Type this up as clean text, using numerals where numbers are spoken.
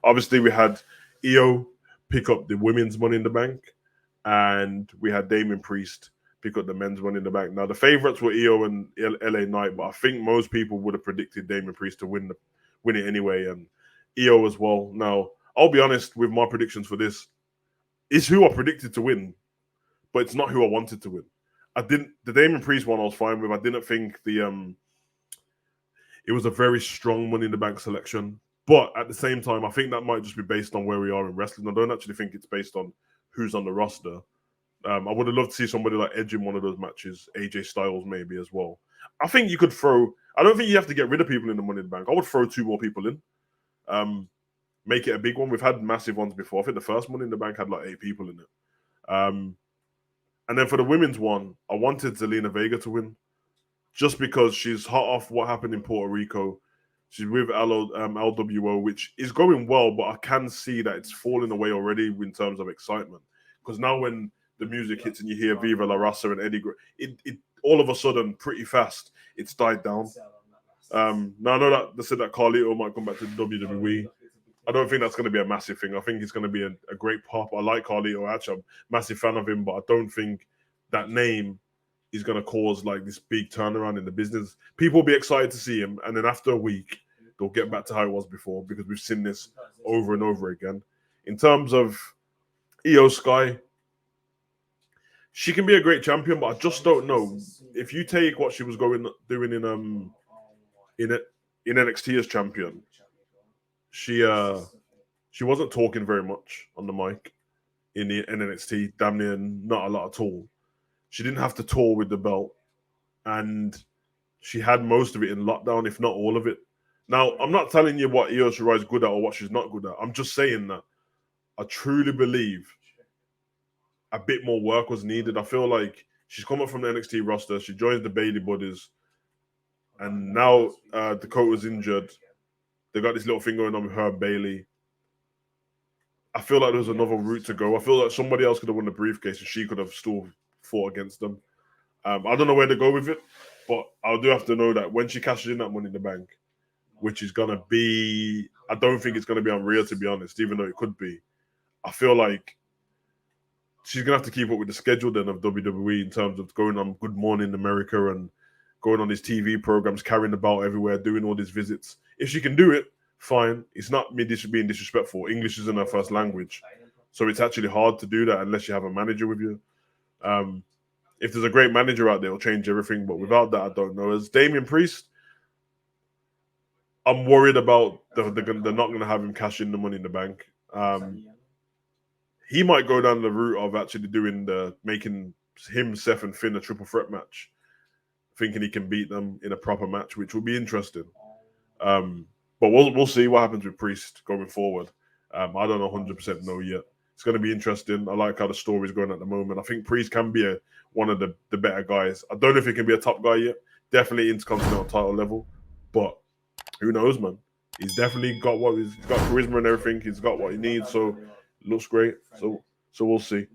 Obviously, we had Io pick up the women's Money in the Bank, and we had Damien Priest pick up the men's Money in the Bank. Now, the favourites were Io and LA Knight, but I think most people would have predicted Damien Priest to win it anyway, and Io as well. Now, I'll be honest with my predictions for this. It's who I predicted to win, but it's not who I wanted to win. The Damien Priest one I was fine with. I didn't think it was a very strong Money in the Bank selection. But at the same time, I think that might just be based on where we are in wrestling. I don't actually think it's based on who's on the roster. I would have loved to see somebody like Edge in one of those matches, AJ Styles maybe as well. I think you could throw. I don't think you have to get rid of people in the Money in the Bank. I would throw 2 more people in. Make it a big one. We've had massive ones before. I think the first Money in the Bank had like 8 people in it. And then for the women's one, I wanted Zelina Vega to win, just because she's hot off what happened in Puerto Rico. She's with LWO, which is going well, but I can see that it's falling away already in terms of excitement. Because now when the music hits and you hear Viva La Raza and Eddie, it all of a sudden, pretty fast, it's died down. Now I know that they said that Carlito might come back to WWE. I don't think that's going to be a massive thing. I think it's going to be a great pop. I like Carlito. Actually, I'm a massive fan of him, but I don't think that name is going to cause like this big turnaround in the business. People will be excited to see him, and then after a week, they'll get back to how it was before, because we've seen this over and over again. In terms of Io Sky, she can be a great champion, but I just don't know if you take what she was doing in NXT as champion. She wasn't talking very much on the mic in NXT, damn near not a lot at all. She didn't have to tour with the belt, and she had most of it in lockdown, if not all of it. Now, I'm not telling you what Io Shirai is good at or what she's not good at. I'm just saying that I truly believe a bit more work was needed. I feel like she's come up from the NXT roster. She joins the Bailey Buddies, and now Dakota's injured. They got this little thing going on with her and Bailey. I feel like there was another route to go. I feel like somebody else could have won the briefcase and she could have still fought against them. I don't know where to go with it, but I do have to know that when she cashes in that Money in the Bank, which is going to be, I don't think it's going to be unreal, to be honest, even though it could be. I feel like she's going to have to keep up with the schedule then of WWE in terms of going on Good Morning America and going on these TV programs, carrying the belt everywhere, doing all these visits. If she can do it, fine. It's not me being disrespectful. English isn't her first language. So it's actually hard to do that unless you have a manager with you. If there's a great manager out there, it'll change everything. But without that, I don't know. As Damien Priest, I'm worried about they're not going to have him cash in the Money in the Bank. He might go down the route of actually making him, Seth, and Finn a triple threat match, thinking he can beat them in a proper match, which will be interesting. But we'll see what happens with Priest going forward. I don't 100% know yet. It's going to be interesting. I like how the story's going at the moment. I think Priest can be one of the better guys. I don't know if he can be a top guy yet. Definitely Intercontinental title level. But who knows, man? He's definitely he's got charisma and everything. He's got what he needs. So it looks great. So we'll see.